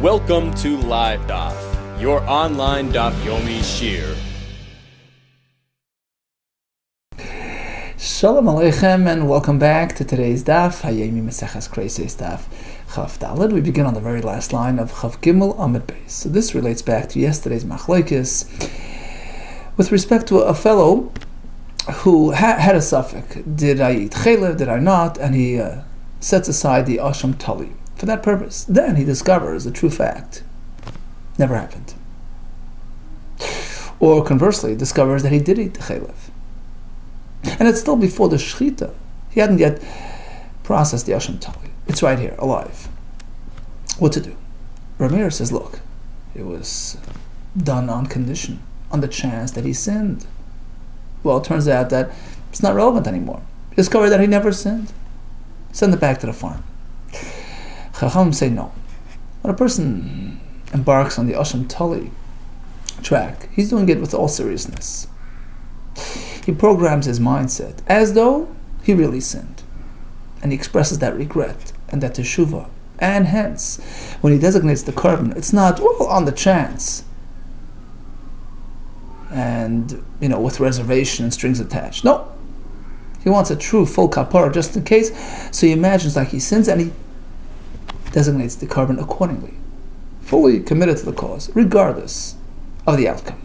Welcome to LiveDaf, your online Daf Yomi Shir. Shalom Aleichem and welcome back to today's Daf, Hayemi Maseches KEREISOS Daf Chav Daled. We begin on the very last line of Chav Gimel Amud Beis. So this relates back to yesterday's Machlokes with respect to a fellow who had a suffix. Did I eat chaylev, did I not? And he sets aside the asham tali for that purpose. Then he discovers the true fact. Never happened. Or conversely, discovers that he did eat the chaylev. And it's still before the shechita. He hadn't yet processed the asham tali. It's right here, alive. What to do? Rameir says, look, it was done on condition, on the chance that he sinned. Well, it turns out that it's not relevant anymore. He discovered that he never sinned. Send it back to the farm. Chacham say no. When a person embarks on the asham tali track, he's doing it with all seriousness. He programs his mindset as though he really sinned. And he expresses that regret and that teshuvah. And hence, when he designates the korban, it's not, well, on the chance. And, with reservation and strings attached. No. He wants a true full kapara just in case. So he imagines like he sins and he designates the korban accordingly. Fully committed to the cause, regardless of the outcome.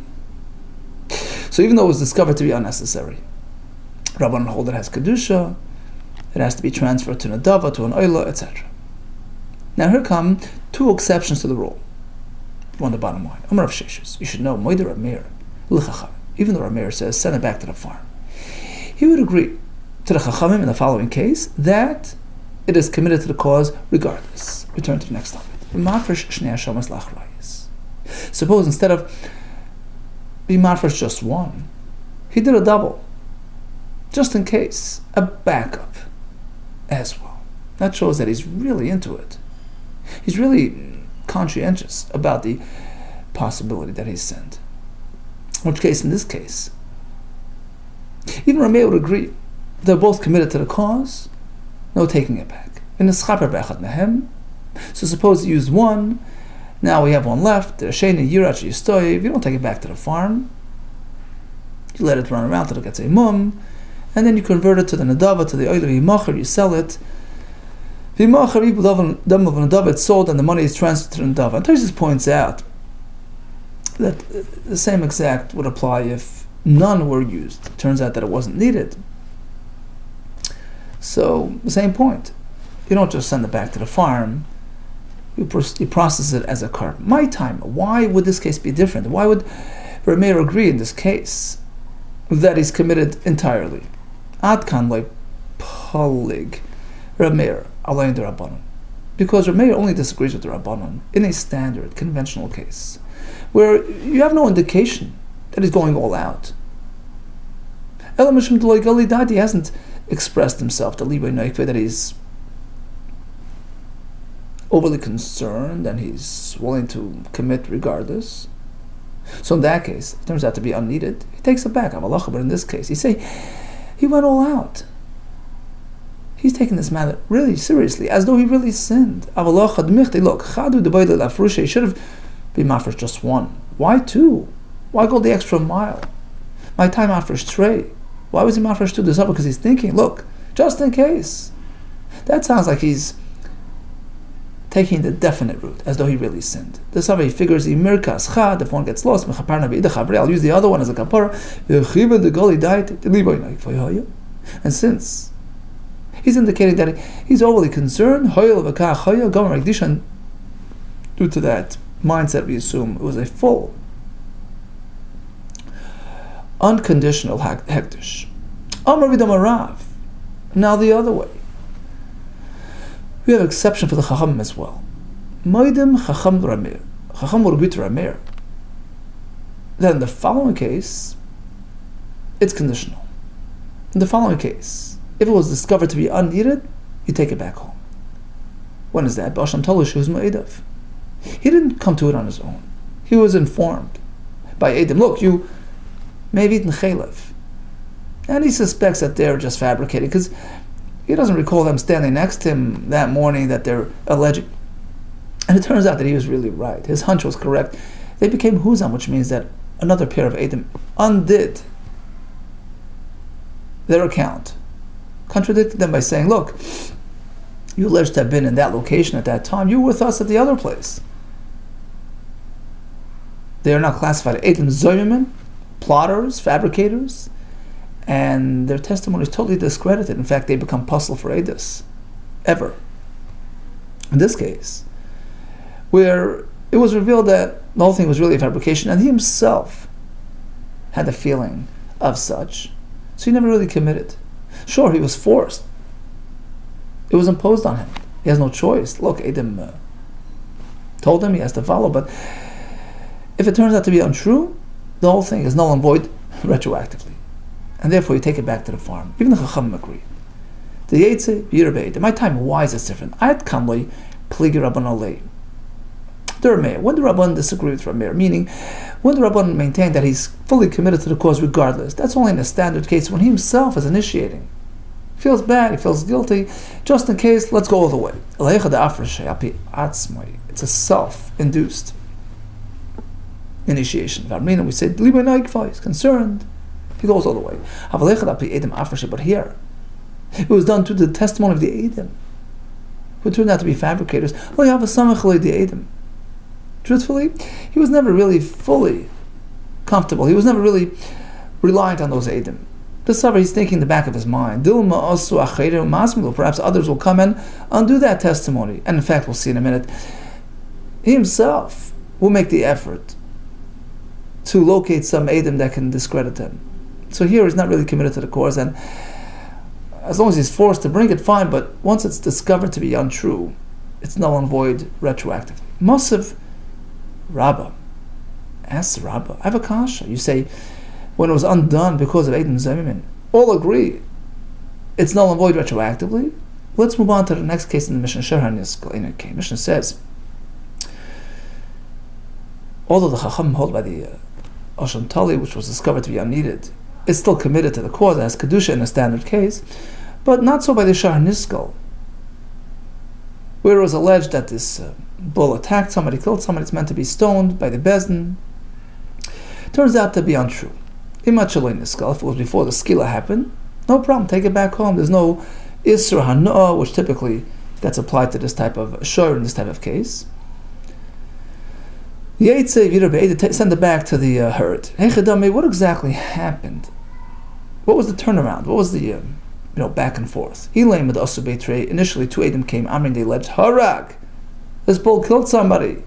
So even though it was discovered to be unnecessary, Rabbanan hold it has kedusha, it has to be transferred to an adava, to an oila, etc. Now here come two exceptions to the rule. On the bottom line, Amar of Sheshes, you should know, Moeder Rameir, L'chacham. Even though Rameir says, send it back to the farm, he would agree to the Chachamim in the following case that it is committed to the cause regardless. Return to the next topic. Suppose instead of being mafresh just one, he did a double, just in case, a backup as well. That shows that he's really into it. He's really conscientious about the possibility that he's sinned. In which case, in this case, even Rameir would agree they're both committed to the cause, no taking it back. In the schaper bechad nehem, so suppose he used one, now we have one left, you don't take it back to the farm, you let it run around till it gets a mum, and then you convert it to the nadava, to the oil of you sell it. It's sold and the money is transferred to the nadava. And Tosfos points out that the same exact would apply if none were used. It turns out that it wasn't needed. So, the same point. You don't just send it back to the farm, you process it as a korban. My time, why would this case be different? Why would Rameir agree in this case that he's committed entirely? Adkan like Polig Rameir Alain the Rabbanon. Because Rameir only disagrees with the Rabbanon in a standard, conventional case, where you have no indication that he's going all out. He hasn't expressed himself, that he's overly concerned and he's willing to commit regardless. So in that case, it turns out to be unneeded. He takes it back, but in this case, he went all out. He's taking this matter really seriously, as though he really sinned. Look, he should have been mafresh just one. Why two? Why go the extra mile? My time mafresh three. Why was he mafresh two? Because he's thinking, look, just in case. That sounds like he's taking the definite route, as though he really sinned. This how he figures the mirkas chad, if one gets lost, I'll use the other one as a kapara. And since he's indicating that he's overly concerned, due to that mindset, we assume it was a full, unconditional hektish. Now the other way. We have an exception for the Chacham as well. Moedim Chacham Rameir. Chacham would agree to Rameir. Then in the following case, it's conditional. In the following case, if it was discovered to be unneeded, you take it back home. When is that? B'asham Tolish who's Ma'edav. He didn't come to it on his own. He was informed by Edom. Look, you may have eaten chaylev. And he suspects that they're just fabricating, because he doesn't recall them standing next to him that morning that they're alleging And it turns out that he was really right. His hunch was correct. They became huzam, which means that another pair of Edom undid their account, contradicted them by saying, look, you alleged to have been in that location at that time. You were with us at the other place. They are now classified as Edom Zoyimim, plotters, fabricators, and their testimony is totally discredited. In fact, they become puzzle for Edus, ever. In this case, where it was revealed that the whole thing was really a fabrication, and he himself had the feeling of such, so he never really committed. Sure, he was forced. It was imposed on him. He has no choice. Look, Edom told him he has to follow, but if it turns out to be untrue, the whole thing is null and void retroactively. And therefore you take it back to the farm. Even the Chachamim agree. The Yetze, Yirabeit. In my time, why is this different? Ayat Kamlei, Pligi Rabban Alei. The Rameir. When the Rabban disagree with Rameir, meaning when the Rabban maintain that he's fully committed to the cause regardless, that's only in a standard case when he himself is initiating. He feels bad, he feels guilty, just in case, let's go all the way. It's a self-induced initiation. We say, he's concerned. He goes all the way. But here, it was done through the testimony of the Edom, who turned out to be fabricators. Truthfully, he was never really fully comfortable. He was never really reliant on those Edom. This summer, he's thinking in the back of his mind, perhaps others will come and undo that testimony. And in fact, we'll see in a minute, he himself will make the effort to locate some Edom that can discredit him. So here he's not really committed to the cause, and as long as he's forced to bring it, fine, but once it's discovered to be untrue, it's null and void retroactively. Mosiv Rabbah. Ask Rabbah. I have a kasha. You say, when it was undone because of Edom Zoyimim, all agree it's null and void retroactively. Let's move on to the next case in the Mishnah. The Mishnah says, although the Chacham hold by the Asham Tali, which was discovered to be unneeded, it's still committed to the cause as Kedusha in a standard case, but not so by the Shahar Niskel, where it was alleged that this bull attacked somebody, killed somebody, it's meant to be stoned by the Bezdin. Turns out to be untrue. Imachaloi Niskel, if it was before the Skila happened, no problem, take it back home. There's no Isra Hanoah, which typically gets applied to this type of shor in this type of case. Send it back to the herd. What exactly happened? What was the turnaround? What was the back and forth? Initially, two Edom came. They alleged Harag. This bull killed somebody.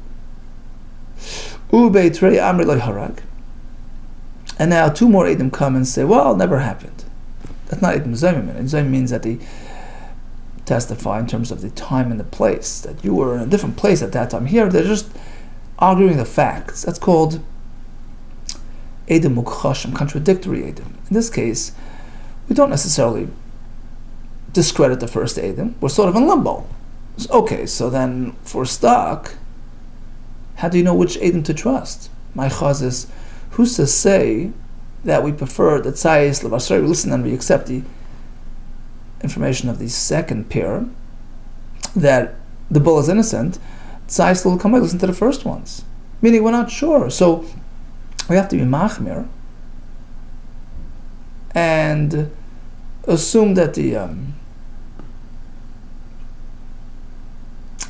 Harag. And now two more Edom come and say, well, it never happened. That's not Edom Zoyimim. Edom Zoyimim means that they testify in terms of the time and the place, that you were in a different place at that time. Here, they're just arguing the facts. That's called Edom Mukhashim, contradictory Edom. In this case, we don't necessarily discredit the first Edom. We're sort of in limbo. Okay, so then if we're stuck, how do you know which Edom to trust? My chaz is, who's to say that we prefer the Tzayis Levasrei, we listen and we accept the information of the second pair, that the bull is innocent, Tzayis will come and listen to the first ones. Meaning we're not sure. So we have to be machmir and assume that the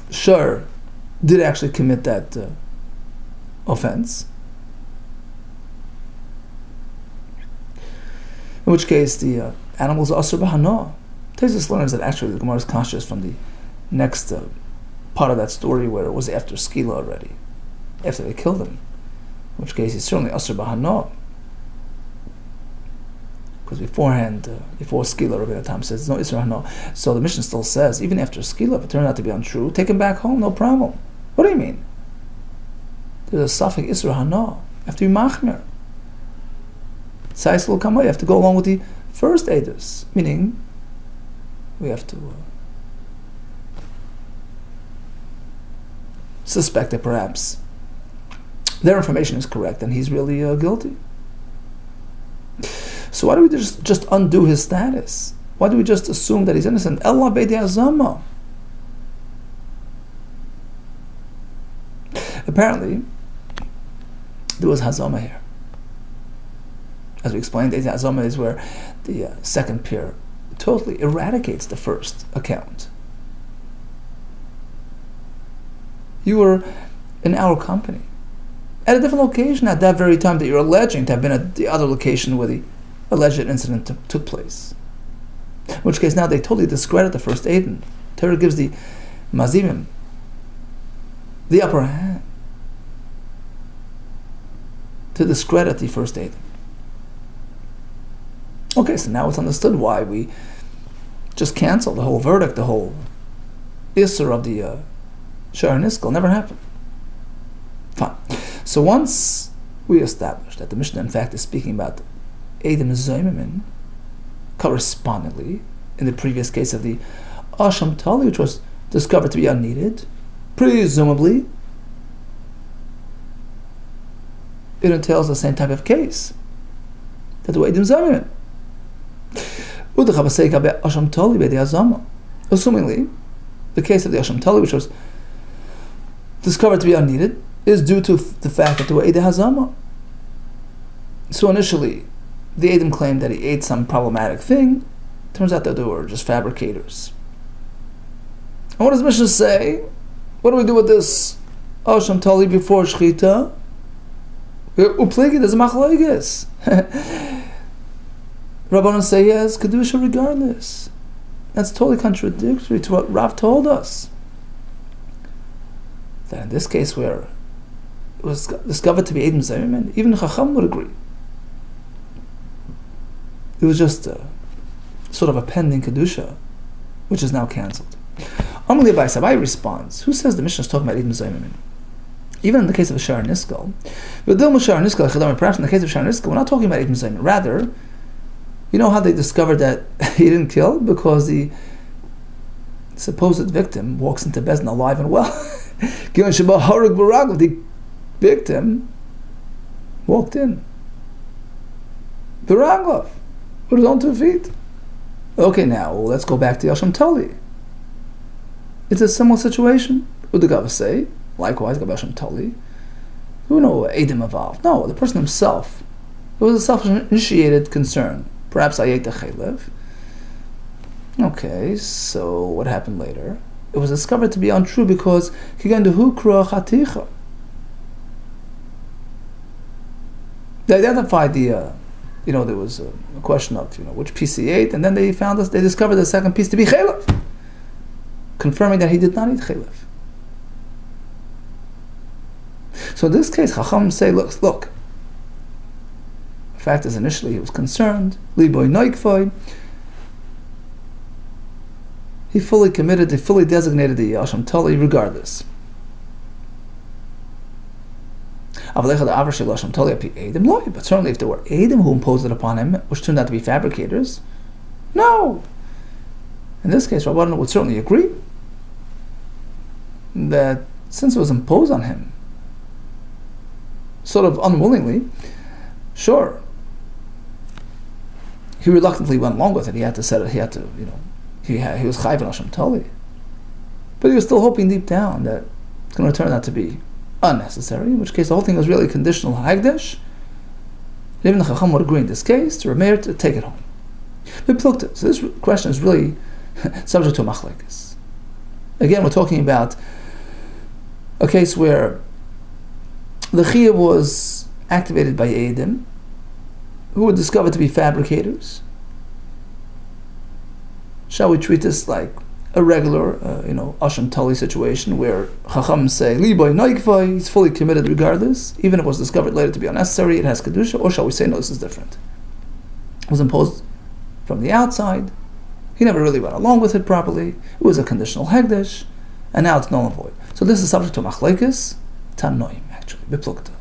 shor did actually commit that offense. In which case the animals are asur b'hanoah. Tesis learns that actually the Gemara is conscious from the next part of that story where it was after Skila already, after they killed him. In which case he's certainly asur b'hanoah. Because beforehand, before Skila, Rabbi Tam says no Isra Hanoah. So the Mishnah still says, even after Skila, if it turned out to be untrue, take him back home, no problem. What do you mean? There's a suffix Isra Hanoah. You have to be machmir. Tzayis will come away. You have to go along with the first Edus, meaning we have to suspect that perhaps their information is correct and he's really guilty. So why do we just undo his status? Why do we just assume that he's innocent? Allah beidi azama. Apparently, there was hazama here. As we explained, hazama is where the second pair totally eradicates the first account. You were in our company at a different location at that very time that you're alleging to have been at the other location where the alleged incident took place. In which case now they totally discredit the first Aiden. Torah gives the mazimim the upper hand to discredit the first Aiden. Okay, so now it's understood why we just canceled the whole verdict, the whole Isser of the Shar Niskel never happened. Fine. So once we established that the Mishnah in fact is speaking about Eidim Zoymimin, correspondingly, in the previous case of the Asham Tali, which was discovered to be unneeded, presumably it entails the same type of case that the Eidim Zoymimin. Assumingly, the case of the Asham Tali, which was discovered to be unneeded, is due to the fact that there were Eidim Hazama. So initially, the Eidim claimed that he ate some problematic thing. Turns out that they were just fabricators. And what does Mishnah say? What do we do with this Asham Tali before Shchita? Uplegi, there's a machlokes. Rabbanon say he has Kedusha regardless. That's totally contradictory to what Rav told us. That in this case where it was discovered to be Eidim Zoymimin, even Chacham would agree. It was just sort of a pending Kedusha, which is now cancelled. Amalei Abai responds, who says the Mishnah is talking about Eidim Zoymimin? Even in the case of a Shar Niskel, perhaps in the case of Shar Niskel, we're not talking about Eidim Zoymimin. Rather, you know how they discovered that he didn't kill? Because the supposed victim walks into Bezdin alive and well. The victim walked in. Beraglov, with his own 2 feet. Okay, now let's go back to Asham Tali. It's a similar situation. Would the Gava say, likewise, Asham Tali? Who know Eidim involved? No, the person himself. It was a self-initiated concern. Perhaps I ate the chaylev. Okay, so what happened later? It was discovered to be untrue because they identified the, there was a question of which piece he ate, and then they discovered the second piece to be chaylev, confirming that he did not eat chaylev. So in this case, Chacham say, look. The fact is, initially he was concerned. Liboy noikfoy. He fully committed, he fully designated the Asham Tali regardless. But certainly if there were Eidim who imposed it upon him, which turned out to be fabricators, no. In this case, Rabbanan would certainly agree that since it was imposed on him, sort of unwillingly, sure, he reluctantly went along with it. He had to set it. He was chayv on Asham Tali, but he was still hoping deep down that it's going to turn out to be unnecessary. In which case, the whole thing was really a conditional hagdash. Even the Chacham would agree in this case to Rameir to take it home. So this question is really subject to a machlokes. Again, we're talking about a case where the chiyuv was activated by Eidim, who were discovered to be fabricators. Shall we treat this like a regular, Asham Tali situation where Chacham say, Liboy noikvai, he's fully committed regardless, even if it was discovered later to be unnecessary, it has Kedusha, or shall we say, no, this is different? It was imposed from the outside, he never really went along with it properly, it was a conditional hegdesh, and now it's null and void. So this is subject to machlokes, tanoim, actually, beplukta.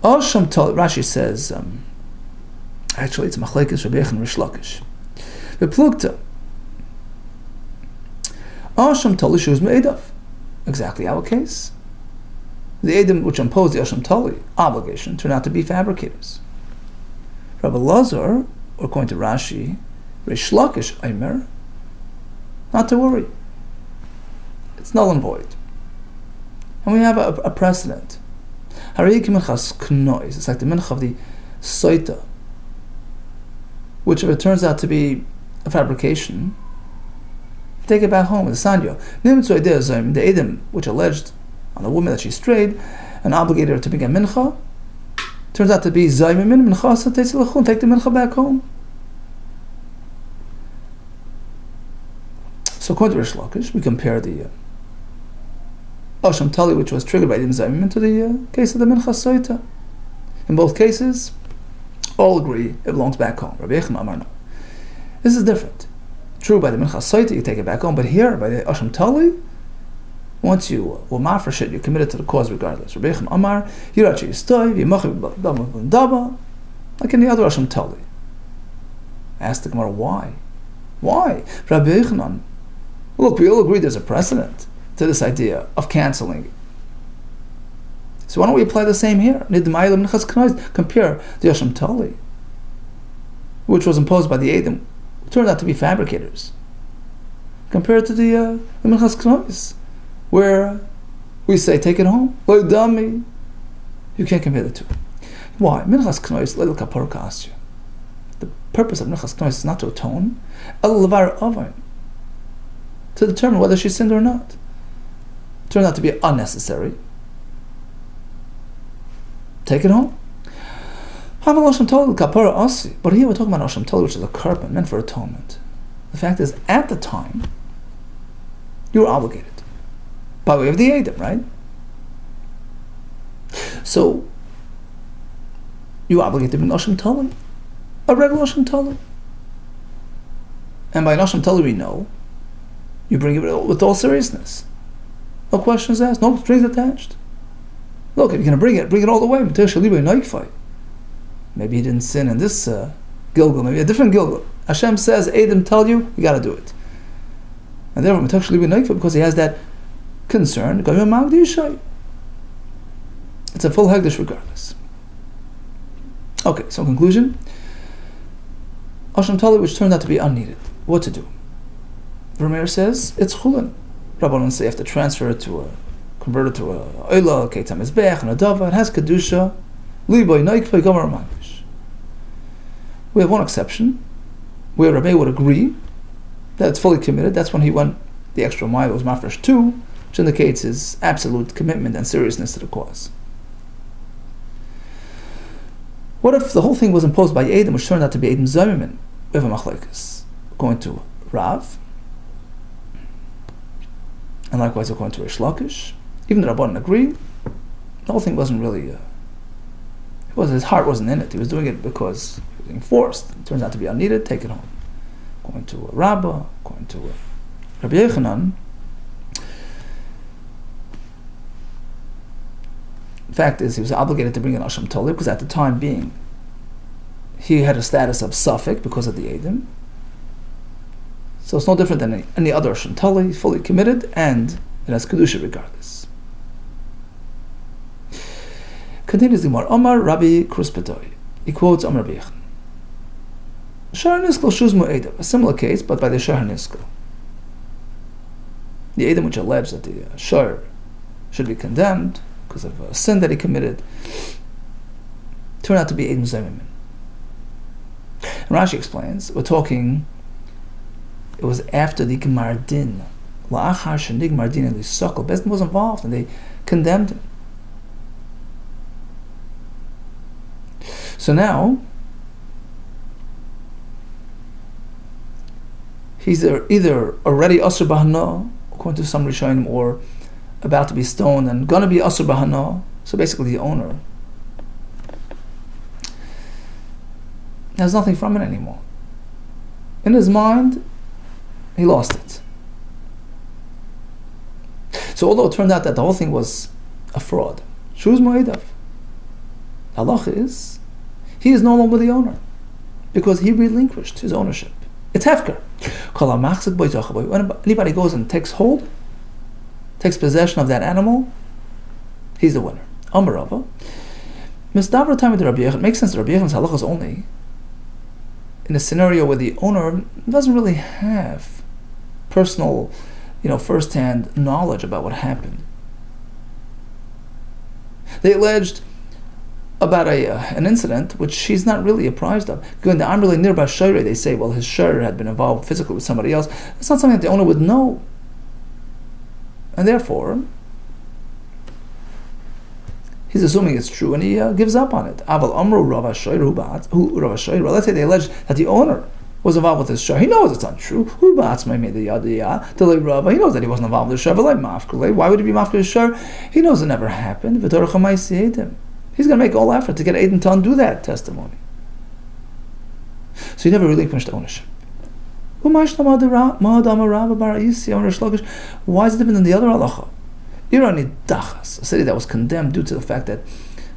Asham Tali, Rashi says, actually it's machlokes, Rabbi Yechon, Rish Lakish. Beplukta. Asham Tali shuz me'edav. Exactly our case. The Eidim which imposed the Asham Tali obligation turned out to be fabricators. Rabbi Lazar, or according to Rashi, Rish Lakish Aimer, not to worry. It's null and void. And we have a precedent. It's like the mincha of the soita, which if it turns out to be a fabrication, take it back home with the sanyo. The edim, which alleged on the woman that she strayed and obligated her to begin mincha, turns out to be zaymimin mincha, so take the mincha back home. So according to Rish Lakish, we compare the Asham Tali, which was triggered by edim zaymimin, to the case of the mincha soita. In both cases, all agree it belongs back home. Rabbi Yechim Amar no. This is different. True, by the mincha soita you take it back home, but here by the Asham Tali, once you were mafresh it, you're committed to the cause regardless. Rabbi Yechim Amar, Yirachi Yistoy, Yimachiv Daba, like any other Asham Tali. Ask the Gemara why? Why? Rabbi Yechanan. Look, we all agree there's a precedent to this idea of canceling. So why don't we apply the same here? Compare the Asham Tali, which was imposed by the Edom, turned out to be fabricators. Compare it to the Minchas Knois, where we say, take it home. Like dummy. You can't compare the two. Why? Minchas Knois, Leil Kapor Kasya. The purpose of Minchas Knois is not to atone, El Levar Avain, to determine whether she sinned or not. It turned out to be unnecessary. Take it home. But here we're talking about Asham Tali, which is a karpan meant for atonement. The fact is, at the time, you were obligated by way of the Edom, right? So you were obligated to be an Asham Tali, a regular Asham Tali. And by an Asham Tali we know, you bring it with all seriousness. No questions asked, no strings attached. Look, if you're going to bring it all the way. Maybe he didn't sin in this Gilgal, maybe a different Gilgal. Hashem says, Edom tell you got to do it. And therefore, because he has that concern, it's a full Hagdish regardless. Okay, so in conclusion, Asham Tali, which turned out to be unneeded. What to do? Rameir says, it's chulin. Rabbanon say you have to transfer it to convert it to a oila, keitam izbech, and a dava. It has kedusha. Liboy noikvay gomer mankish. We have one exception, where Rabbi would agree that it's fully committed. That's when he went the extra mile. It was mafresh 2, which indicates his absolute commitment and seriousness to the cause. What if the whole thing was imposed by Edom, which turned out to be Edom Zaymimin? We have a machlekes. Going to Rav, and likewise according to Rish Lakish. Even the Rabbanan agree, the whole thing wasn't really, his heart wasn't in it. He was doing it because he was being forced. It turns out to be unneeded, take it home. Going to a Rabbah, going to Rabbi Yechanan. The fact is, he was obligated to bring an Asham Tali because at the time being, he had a status of Suffolk because of the Edom. So it's no different than any other Asham Tali. He's fully committed and it has Kedusha regardless. Continues the Gemara. Omar Rabbi Kruspetoi. He quotes Omar Rabbi Yechon. Shar Niskel Shuzmu Edom. A similar case, but by the Shar Niskel. The Edom which alleged that the Shar should be condemned because of a sin that he committed turned out to be Edom Zaymimin. And Rashi explains, it was after the Gemar Din. La'achar shenigmar din elisakol. Bezdin was involved and they condemned him. So now, he's either already Asur Bahana, according to some Rishonim, or about to be stoned and going to be Asur Bahana. So basically the owner has nothing from it anymore. In his mind, he lost it. So although it turned out that the whole thing was a fraud, Shuz Moedav, halacha is, he is no longer the owner because he relinquished his ownership. It's hefker. When anybody goes and takes possession of that animal, he's the winner. Amarava. Misdavra time with Rabbi Yechon. It makes sense that Rabbi Yechon's halacha is only in a scenario where the owner doesn't really have personal, first-hand knowledge about what happened. They alleged about an incident which she's not really apprised of. Going to Amrele nearby Shire, they say, well, his Shire had been involved physically with somebody else. It's not something that the owner would know. And therefore, he's assuming it's true and he gives up on it. Aval Amru Rav Shire, let's say they allege that the owner was involved with his Shire. He knows it's untrue. He knows that he wasn't involved with his Shire. Why would he be involved with his Shire? He knows it never happened. He's going to make all effort to get Aiden to undo that testimony. So he never relinquished ownership. Why is it different than the other halacha? A city that was condemned due to the fact that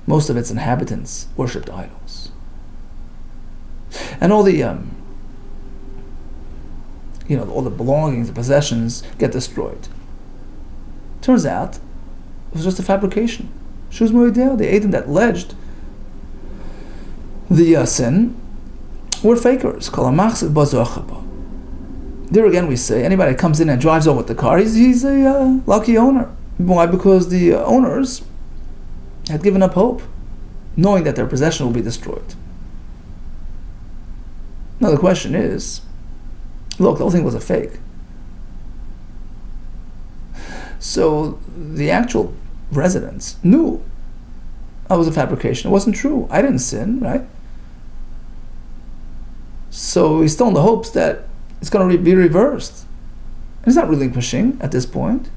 most of its inhabitants worshipped idols. And all the all the belongings, the possessions get destroyed. Turns out, it was just a fabrication. The Adim that alleged the sin were fakers. There again we say, anybody that comes in and drives over with the car, he's a lucky owner. Why? Because the owners had given up hope, knowing that their possession will be destroyed. Now the question is, look, the whole thing was a fake. So the actual residents knew that was a fabrication. It wasn't true. I didn't sin, right? So he's still in the hopes that it's going to be reversed. And he's not relinquishing at this point.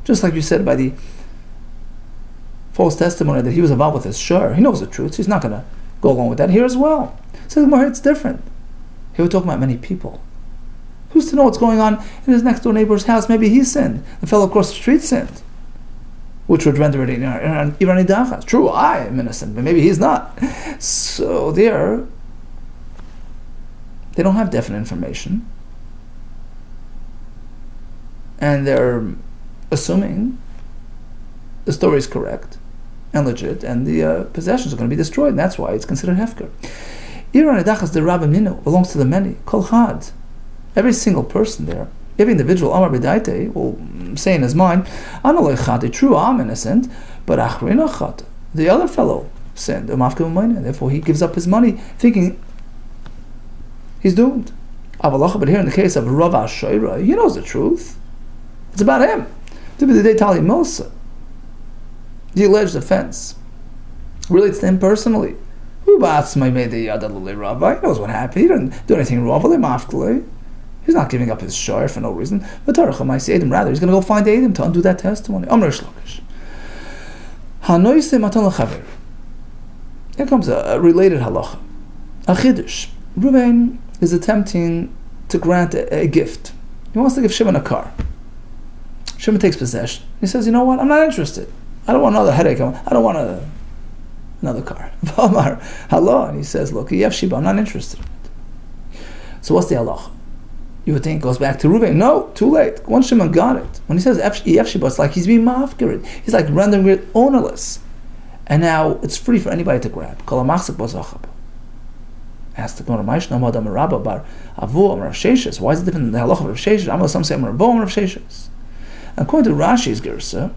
Just like you said by the false testimony that he was involved with his shur. He knows the truth. So he's not going to go along with that here as well. So it's different. Here we're talking about many people. Who's to know what's going on in his next door neighbor's house? Maybe he sinned. The fellow across the street sinned, which would render it Irani Dachas. True, I am innocent, but maybe he's not. So they don't have definite information. And they're assuming the story is correct and legit, and the possessions are going to be destroyed, and that's why it's considered hefker. Irani Dachas, the Rabbi Minu, belongs to the many. Kol Chad. Every single person there, every individual, Amar B'daite, will say in his mind, true, I'm innocent, but the other fellow sinned, therefore he gives up his money, thinking he's doomed. But here in the case of Rav Ashoira, he knows the truth. It's about him. The alleged offense relates to him personally. He knows what happened. He didn't do anything wrong. He's not giving up his share for no reason. Rather, he's going to go find Adam to undo that testimony. Here comes a related halacha. A chidush. Reuven is attempting to grant a gift. He wants to give Shimon a car. Shimon takes possession. He says, you know what? I'm not interested. I don't want another headache. I don't want another car. And he says, look, I'm not interested in it. So what's the halacha? You would think it goes back to Reuven. No, too late. Once Shimon got it. When he says Yefshiba, it's like he's being mafkirid. He's like rendering it ownerless. And now it's free for anybody to grab. Asked the Gemara, why is it different than the halacha of Rav Sheshes? Some say Rav Sheshes. According to Rashi's Gersa,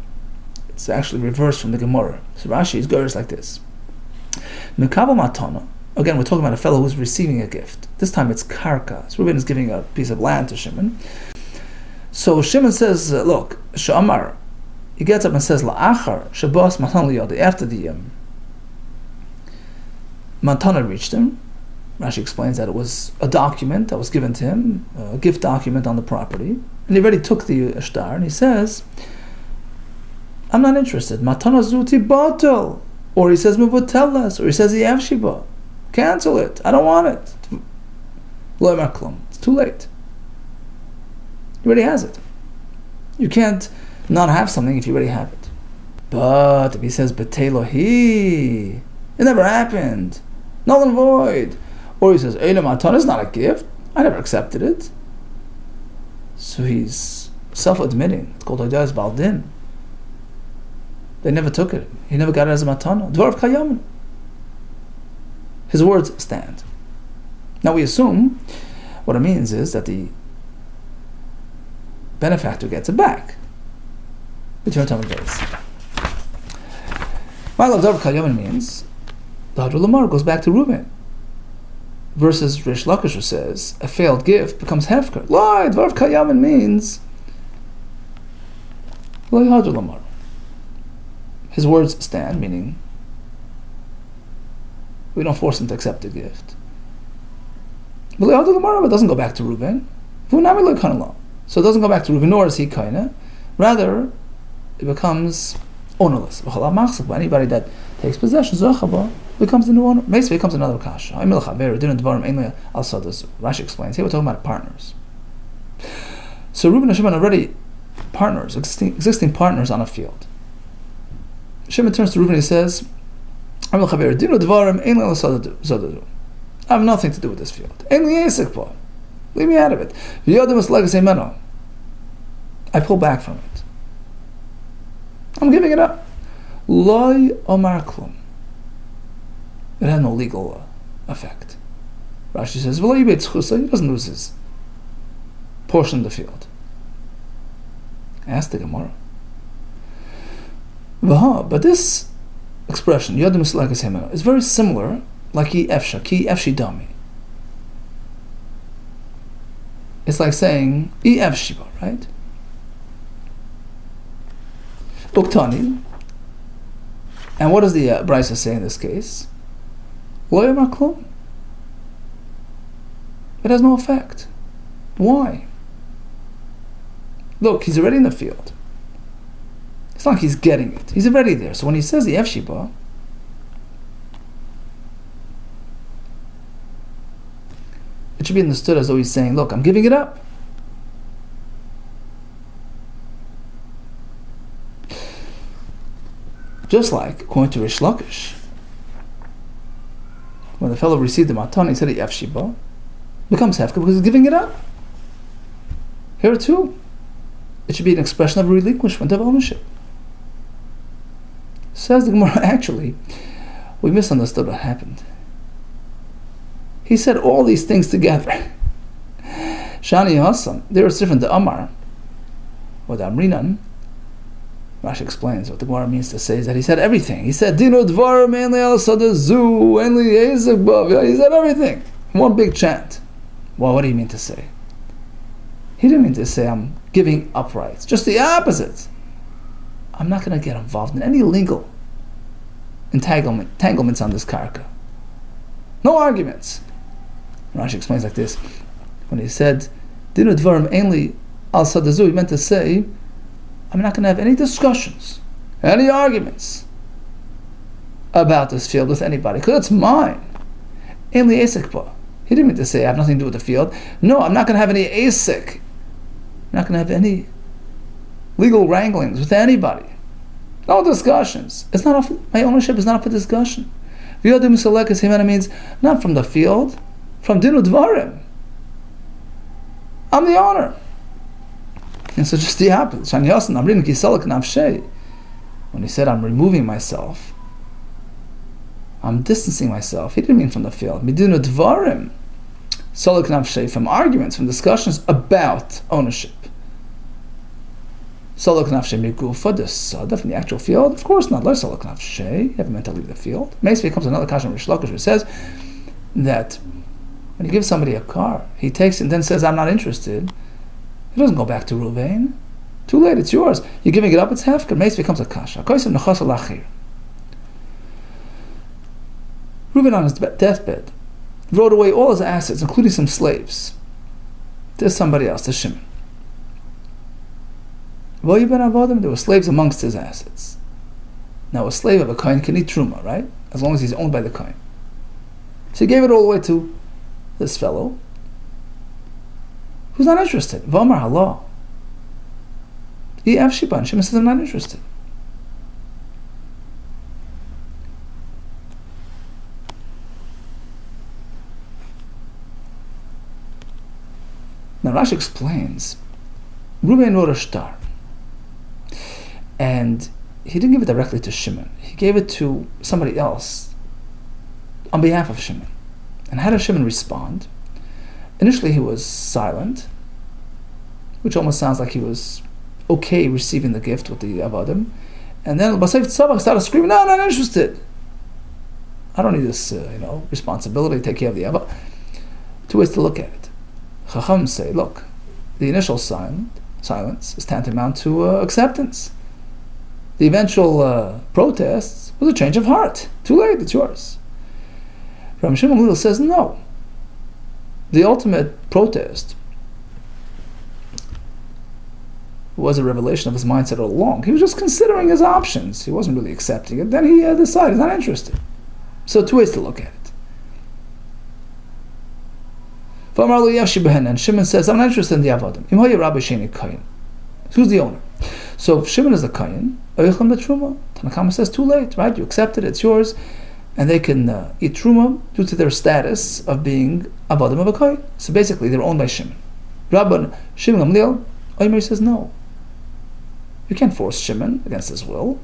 it's actually reversed from the Gemara. So Rashi's Gersa is like this. Mekabel matana. Again, we're talking about a fellow who's receiving a gift. This time it's karka. So Reuben is giving a piece of land to Shimon. So Shimon says, look, Sha'amar. He gets up and says, La'achar, Shabbos matan liyadi. After the matana reached him, Rashi explains that it was a document that was given to him, a gift document on the property. And he already took the shtar, and he says, I'm not interested. Matana zuti batel. Or he says, Mubotelas. Or he says, Yevshiba. Cancel it. I don't want it. It's too late. He already has it. You can't not have something if you already have it. But if he says Betelohi, it never happened. Null and void. Or he says, Eila Matan is not a gift. I never accepted it. So he's self-admitting. It's called Hodayas Baldin. They never took it. He never got it as a matana. Dvar of Kayaman. His words stand. Now we assume what it means is that the benefactor gets it back. Return to Talmud base. Ma'alav Dvar Kayamin means the Hadra Lamar goes back to Reuben. Versus Rish Lakish, who says a failed gift becomes hefker. Lie, Dvar Kayamin means Lo Hadra Lamar. His words stand, meaning we don't force him to accept the gift. But Lo Hadra Lamar doesn't go back to Reuben. So it doesn't go back to Reuben, nor is he kaina. Rather, it becomes ownerless. Anybody that takes possession, becomes the new owner. Basically, becomes another kasha. Rashi explains. Here we're talking about partners. So Reuben and Shimon are already partners, existing partners on a field. Shimon turns to Reuben and he says, I have nothing to do with this field. Leave me out of it. I pull back from it. I'm giving it up. Loi omar klum. It had no legal effect. Rashi says, he doesn't lose his portion of the field. Ask the Gemara. But this expression, is very similar, like ki efshi dami. It's like saying efshiba, right? Uktani. And what does the Brisa say in this case? Lo yomar klum. It has no effect. Why? Look, he's already in the field. It's not like he's getting it. He's already there. So when he says the efshiba, it should be understood as though he's saying, look, I'm giving it up. Just like, according to Rish Lakish, when the fellow received the matan, he said the efshiba, becomes hefka because he's giving it up. Here too, it should be an expression of relinquishment of ownership. Says the Gemara, actually, we misunderstood what happened. He said all these things together. Shani Hassan, there is different the Amar, or the Amrinan. Rashi explains what the Gemara means to say is that he said everything. He said, Dino Dvar mainly al Sadazu, mainly Ezekbav. He said everything. One big chant. Well, what do you mean to say? He didn't mean to say I'm giving up rights. Just the opposite. I'm not going to get involved in any legal entanglements on this karka. No arguments. Rashi explains like this. When he said, Dinu Dvarim Ainli al Sadazu, he meant to say, I'm not going to have any discussions, any arguments about this field with anybody, because it's mine. Ainli Esekba. He didn't mean to say I have nothing to do with the field. No, I'm not going to have any Esek. I'm not going to have any legal wranglings with anybody. No discussions. It's not my ownership is not up for discussion. V'yodim Selekes Himena means not from the field, from Dinu Dvarim. I'm the owner. And so just the opposite. When he said I'm removing myself, I'm distancing myself, he didn't mean from the field. Midinu Dvarim. From arguments, from discussions about ownership. From the actual field, of course not. You haven't meant to leave the field. Maybe comes another kasha from Rish Lakish who says that when you give somebody a car, he takes it and then says, I'm not interested. He doesn't go back to Ruvain. Too late, it's yours. You're giving it up, it's hefker. Maybe becomes a kasha. Reuben on his deathbed wrote away all his assets, including some slaves. There's somebody else, to Shimon. There were slaves amongst his assets. Now a slave of a kohen can eat truma, right? As long as he's owned by the kohen. So he gave it all away to this fellow who's not interested. V'amar halah. And Shimon says, I'm not interested. Now Rashi explains, Reuben wrote a shtar, and he didn't give it directly to Shimon. He gave it to somebody else on behalf of Shimon. And how did Shimon respond? Initially he was silent, which almost sounds like he was okay receiving the gift with the avadim, And then Basayf Tzavach started screaming, no, I'm not interested. I don't need this, responsibility to take care of the Ava. Two ways to look at it. Chacham say, look, the initial silence is tantamount to acceptance. The eventual protest was a change of heart. Too late, it's yours. Rabbi Shimon Gamliel says no. The ultimate protest was a revelation of his mindset all along. He was just considering his options. He wasn't really accepting it. Then he decided he's not interested. So two ways to look at it. And Shimon says, I'm not interested in the Avodim. Who's the owner? So if Shimon is the Kayin, Tanakama says too late, right? You accept it, it's yours, and they can eat Truma due to their status of being Avodim of a Kayin. So basically they're owned by Shimon. Rabban Shimon Gamliel, Omer says no. You can't force Shimon against his will.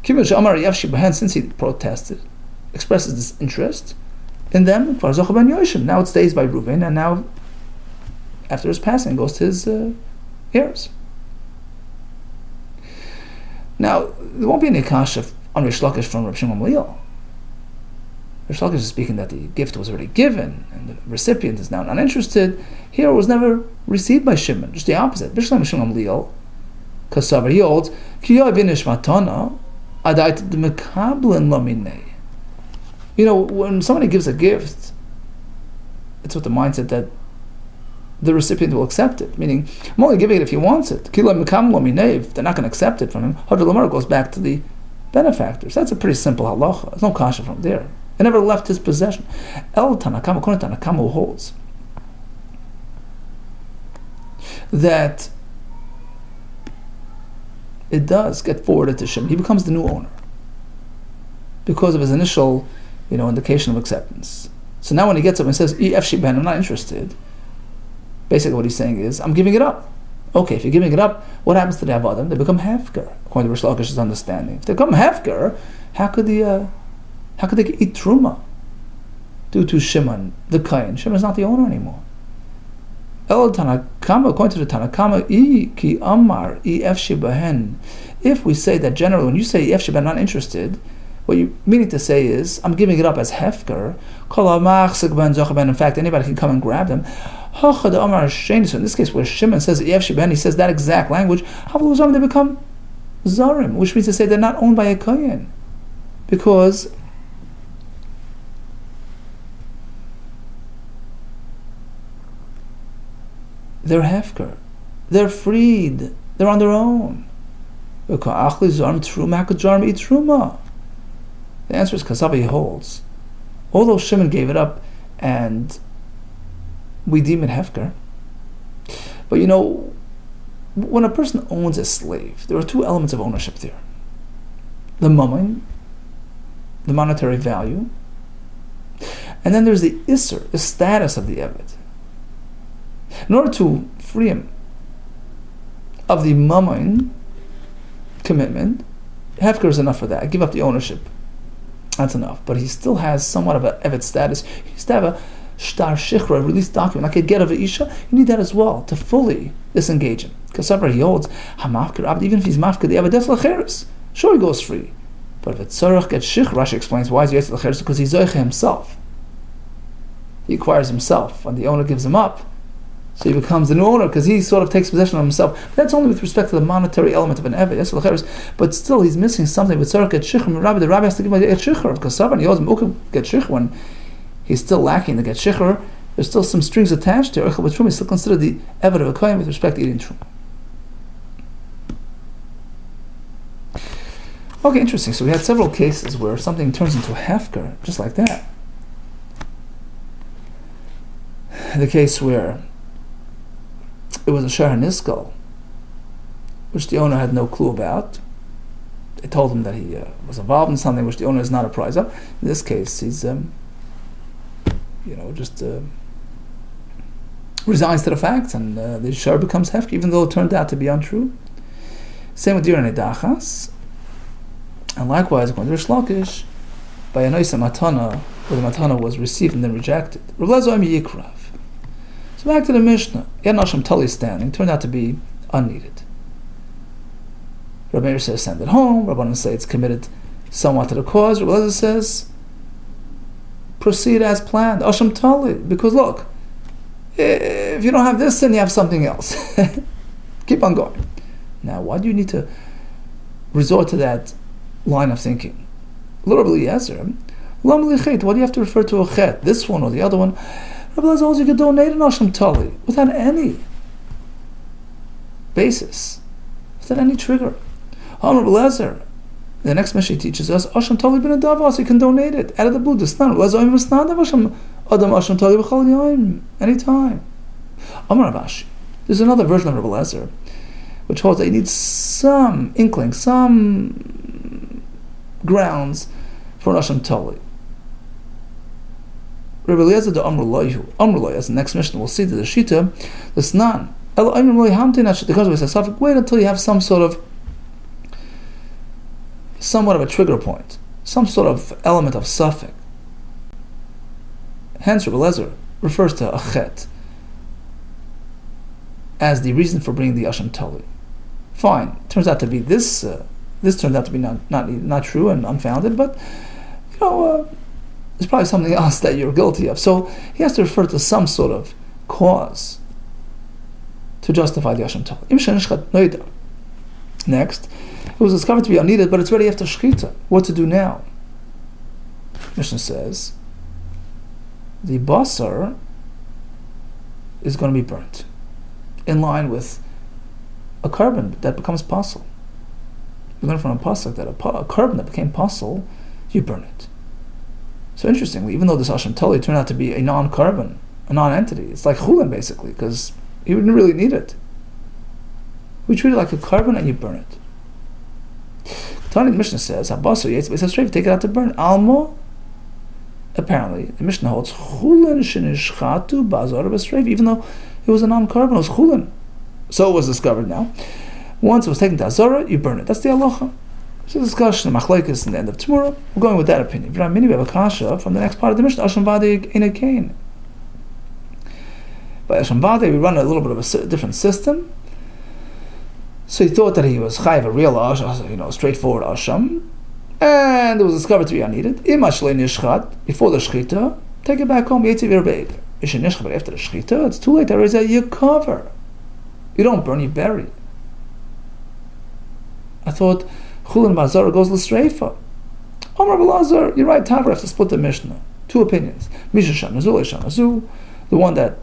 Since he protested, expresses this interest in them, now it stays by Reuven, and now after his passing goes to his heirs. Now there won't be any kasha on Rish Lakish from Reb Shimon Gamliel. Rish Lakish is speaking that the gift was already given and the recipient is now not interested. Here it was never received by Shimon, just the opposite. Reb Shimon Gamliel, Kasavar, he holds when somebody gives a gift, it's with the mindset that the recipient will accept it. Meaning, I'm only giving it if he wants it. If they're not going to accept it from him, Hadr Lamar goes back to the benefactors. That's a pretty simple halacha. There's no kasha from there. It never left his possession. El Tanakama, according to Tanakama, who holds that it does get forwarded to Shimon. He becomes the new owner because of his initial indication of acceptance. So now when he gets up and says, I'm not interested, basically what he's saying is, I'm giving it up. Okay, if you're giving it up, what happens to the Avadim? They become hefker, according to Rish Lakish's understanding. If they become hefker, how could they eat truma due to Shimon, the Kayin? Shimon is not the owner anymore. El Tanakama, according to the Tanakama, ki amar ef shebahen. If we say that generally, when you say ef shebahen, not interested, what you're meaning to say is, I'm giving it up as hefker. In fact, anybody can come and grab them. So in this case, where Shimon says ef shebahen, he says that exact language. They become zarim, which means to say they're not owned by a kohen, because they're hefker. They're freed. They're on their own. The answer is Kasabi holds. Although Shimon gave it up and we deem it hefker, but when a person owns a slave, there are two elements of ownership there. The mammon, the monetary value, and then there's the isser, the status of the eved. In order to free him of the mammon commitment, hefker is enough for that. I give up the ownership. That's enough. But he still has somewhat of an evet status. He needs to have a shtar shichra, a release document, like a get of a isha. You need that as well to fully disengage him. Because he holds hamafkir abd, even if he's mafkir the evet lacheres. Sure, he goes free. But if it's tzarech get shichra, Rashi explains why is he lacheres, because he's zoiche himself. He acquires himself when the owner gives him up. So he becomes the new owner because he sort of takes possession of himself. That's only with respect to the monetary element of an eved. But still, he's missing something with tzarech get shichr. The rabbi has to give him a get shichr because Saban he owes him get shichr when he's still lacking the get shichr. There's still some strings attached to it. But Truma is still considered the eved of a kohen with respect to eating Truma. Okay, interesting. So we had several cases where something turns into a hefker, just like that. The case where it was a shar niskal, which the owner had no clue about. They told him that he was involved in something which the owner is not apprised of. In this case, he's just resigns to the facts, and the shar becomes hefker, even though it turned out to be untrue. Same with Diran Edachas, and likewise, according to Rish Lakish, by a noisa matana, where the matana was received and then rejected. Rav Lezer Yikrav. So back to the Mishnah. He had an Asham Tali standing, turned out to be unneeded. Rabbi Meir says send it home. Rabbanan say it's committed somewhat to the cause. Rabbi Elazar says proceed as planned. Asham Tali. Because look, if you don't have this, then you have something else. Keep on going. Now, why do you need to resort to that line of thinking? Rabbi Eliezer, why do you have to refer to a chet, this one or the other one? Rabbi Eliezer holds you can donate an Asham Tali without any basis, without any trigger. Rabbi Eliezer, the next Mishnah teaches us, Asham Tali bin Adavas, you can donate it out of the blue. Anytime. Amar Rabashi. There's another version of Rabbi Eliezer which holds that you need some inkling, some grounds for an Asham Tali. Rabbi Eliezer the Amrullah, as the next Mishnah we'll see, the Shita, the Snan. Wait until you have somewhat of a trigger point, some sort of element of suffix. Hence, Rabbi Eliezer refers to a chet as the reason for bringing the Asham Tali. Fine, turns out to be this turned out to be not true and unfounded, but there's probably something else that you're guilty of. So he has to refer to some sort of cause to justify the Asham Tali. Next, it was discovered to be unneeded, but it's ready after Shechita. What to do now? Mishnah says the basar is going to be burnt in line with a carbon that becomes pasul. We learn from a pasuk that a carbon that became pasul, you burn it. So interestingly, even though this Asham Tali turned out to be a non-carbon, a non-entity, it's like chulin basically, because you didn't really need it. We treat it like a carbon and you burn it. Tani, the Mishnah says, "Habasar yetz take it out to burn." Almo, apparently, the Mishnah holds chulin shenishchatu bazar b'sreiv, even though it was a non-carbon, it was chulin. So it was discovered now. Once it was taken to Azara, you burn it. That's the halacha. So the discussion of machlekes in the end of tomorrow. We're going with that opinion. We have a kasha from the next part of the Mishnah. Asham Vade in a cane. By Asham Vade, we run a little bit of a different system. So he thought that he was chayiv a real asham, straightforward asham, and it was discovered to be unneeded. Imashle nishchat before the shchita, take it back home. Yetziv irbeid. Ishe nishchat, but after the shchita, it's too late. There is you cover. You don't burn, you bury. I thought chulin bazar goes l'streifa. Omar Belazar, you're right. Taver has to split the Mishnah. Two opinions. Misha shanazu le'shanazu. The one that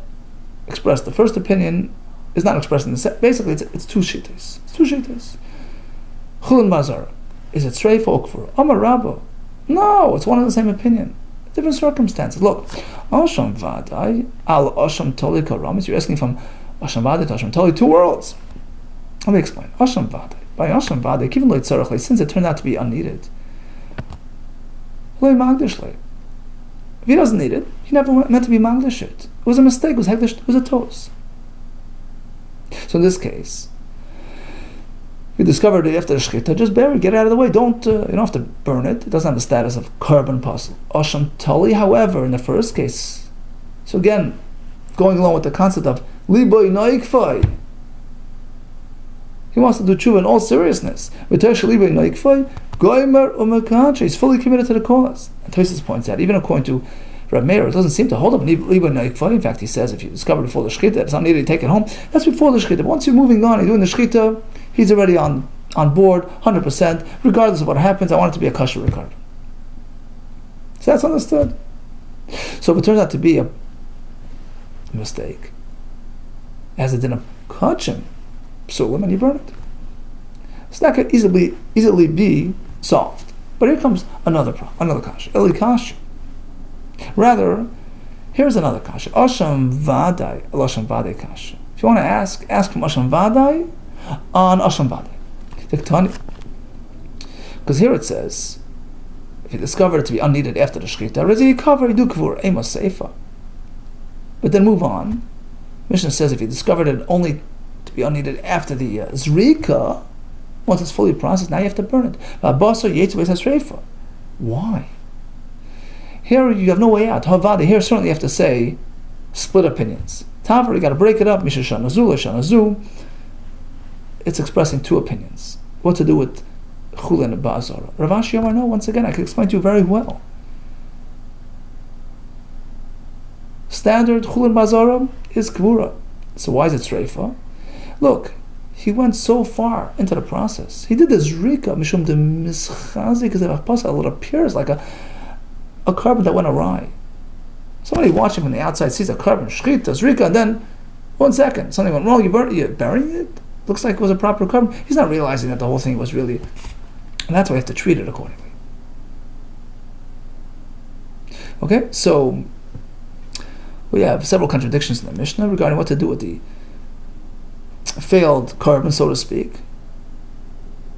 expressed the first opinion is not expressing the second. Basically, it's two shittas. It's two shittas. Chulin bazar, is it streifa or kfur? Omar Rabba, no, it's one and the same opinion. Different circumstances. Look, Asham Vadai al Asham Toli Karamis. You're asking from Asham Vadai to Asham Toli, two worlds. Let me explain. Asham Vadai. By Asham Vadai, given lo yitzarach, since it turned out to be unneeded, lo magdish le. If he doesn't need it, he never meant to be magdish it. It was a mistake. It was hegdish. It was a tos. So in this case, you discovered it after the shechita, just bury it, get it out of the way. You don't have to burn it. It doesn't have the status of carbon pasul. Asham Tali, however, in the first case, so again, going along with the concept of liboy noikfai, he wants to do tshuva in all seriousness. He's fully committed to the cause. And Tosfos points out, even according to Rav Meir, it doesn't seem to hold up liboy noikfai. In fact, he says if you discover before the shechita, it's not needed to take it home. That's before the shechita. But once you're moving on and doing the shechita, he's already on board, 100%, regardless of what happens. I want it to be a kosher record. So that's understood. So if it turns out to be a mistake, as it didn't catch him, psulim, and you burn it. It's that could easily be solved. But here comes another problem, another kasha. Eli kasha. Rather, here's another kasha. Asham vadai, Asham vadai kasha. If you want to ask from Asham vadai on Asham vadai. Because here it says, if you discover it to be unneeded after the shechita, you cover, you do kavur, emos seifa. But then move on. Mishnah says if you discovered it only to be unneeded after the zrika, once it's fully processed, now you have to burn it. Why? Here you have no way out. Havada, here certainly you have to say split opinions. Taver, you got to break it up. Misha shanazu, shanazu. It's expressing two opinions. what to do with chulin ba'azara. Rav Ashi Amar, no, once again, I can explain to you very well. Standard chulin ba'azara is kvura. So why is it sreifa? Look, he went so far into the process. He did the zrika mishum de mischazi because it appears like a carbon that went awry. Somebody watching from the outside sees a carbon shchita zrika, and then 1 second something went wrong. You're burying it. Looks like it was a proper carbon. He's not realizing that the whole thing was really, and that's why we have to treat it accordingly. Okay, so we have several contradictions in the Mishnah regarding what to do with the failed carbon, so to speak.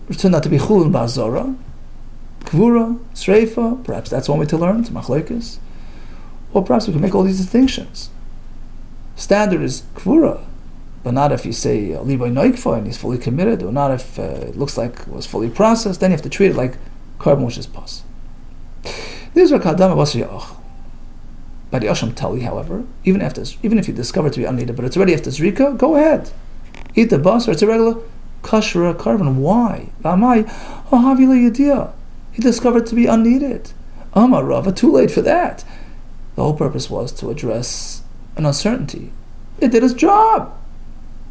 It turned out to be chulin ba'azara, kvura, sreifa. Perhaps that's one way to learn. It's machlokes. Or perhaps we can make all these distinctions. Standard is kvura, but not if you say liboy noikfa and he's fully committed, or not if it looks like it was fully processed. Then you have to treat it like carbon, which is pus. These are kadam abasiyach. By the asham tali, however, even if you discover it to be unneeded, but it's already after zrika, go ahead. Eat the bus, or it's a regular kosher carbon. Why? He discovered it to be unneeded. Amar Rava, too late for that. The whole purpose was to address an uncertainty. It did its job.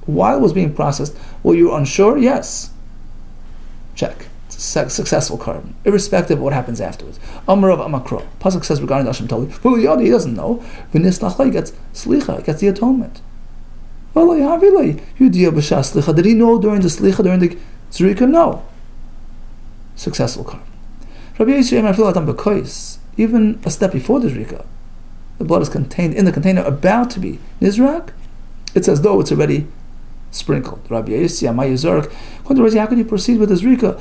While it was being processed, were you unsure? Yes. Check. It's a successful carbon, irrespective of what happens afterwards. Amar Rava Amakro. Pasuk says regarding the asham tali, he doesn't know. He gets slicha, he gets the atonement. Did he know during the slicha, during the zrika? No. Successful carbon. Even a step before the zrika, the blood is contained in the container about to be nizrak. It's as though it's already sprinkled. Rabbi Yossi, Amay Yizork. How could you proceed with the zrika?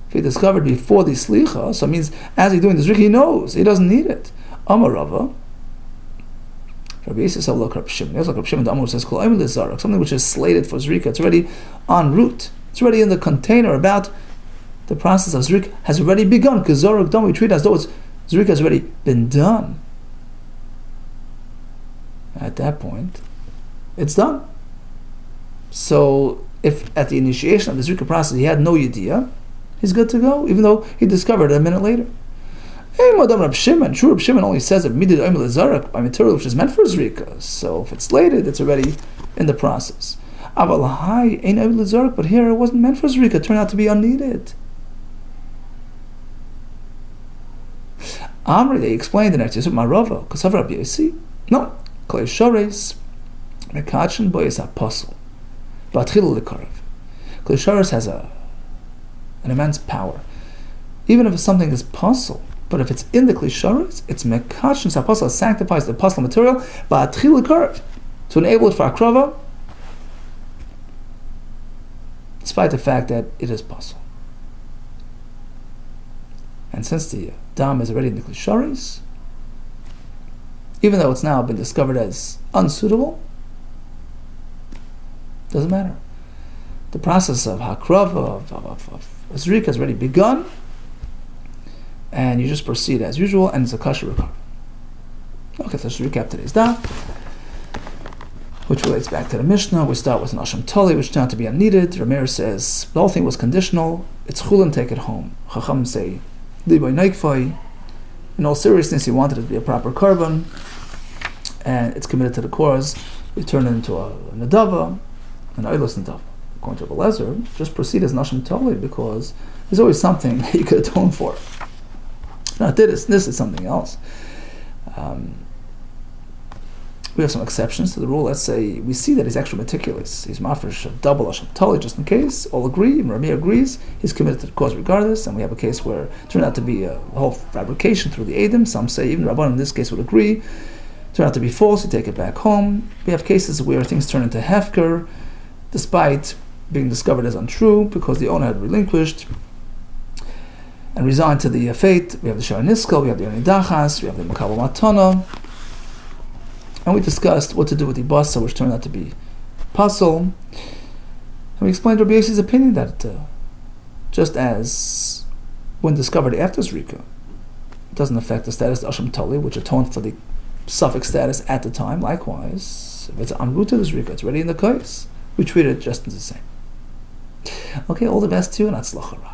If he discovered before the slicha, so it means as he's doing the zrika, he knows he doesn't need it. Amar Rava. Rabbi Yossi said, look, Rabbi Shimon. Rabbi Shimon the Amor says, something which is slated for zrika. It's already en route. It's already in the container. About the process of zrika has already begun. Because zarek done, we treat it as though zrika has already been done. At that point, it's done. So, if at the initiation of the zrika process he had no idea, he's good to go, even though he discovered it a minute later. Rab Shimon only says it by material which is meant for zrika. So if it's slated, it's already in the process. But here it wasn't meant for zrika. It turned out to be unneeded. Amri, they explained in Eretz Yisrael, Marava, Kosav Rabbi Yossi. No, Klei Shores, Mekachin Boyes Apostle, Batchil Lekarev. Klei Shores has an immense power. Even if something is puzzle, but if it's in the Klei Shores, it's Mekachin Apostle, sanctifies the puzzle material, Batchil Lekarev, to enable it for Akrava, despite the fact that it is puzzle. And since the dam is already in the Klei Shores, even though it's now been discovered as unsuitable, doesn't matter. The process of hakrava, of zrika has already begun, and you just proceed as usual, and it's a kosher recovery. Okay, so let's recap today's daf, which relates back to the Mishnah. We start with an asham tali, which turned out to be unneeded. Rameir says the whole thing was conditional. It's chulin, take it home. Chacham say, in all seriousness, he wanted it to be a proper carbon, and it's committed to the cause. We turn it into a nadava, an oilus nadava. According to Belezer, just proceed as nashim tali, because there's always something that you could atone for. Now, this is something else. We have some exceptions to the rule. Let's say we see that he's actually meticulous. He's mafresh a double asham tali just in case. All agree. Rami agrees. He's committed to the cause regardless. And we have a case where it turned out to be a whole fabrication through the Edom. Some say even Rabban in this case would agree. Turned out to be false. You take it back home. We have cases where things turn into hefker, despite being discovered as untrue because the owner had relinquished and resigned to the fate. We have the Shara Niskel, we have the Yoni Dachas, we have the Makabal Matana. And we discussed what to do with the basa, which turned out to be puzzle. And we explained Rabbi Yossi's opinion that just as when discovered after Zrika, it doesn't affect the status of Asham Tali, which atoned for the suffix status at the time. Likewise, if it's en route to the Zrika, it's already in the case. We treat it just as the same. Okay, all the best to you, and Atzlacha.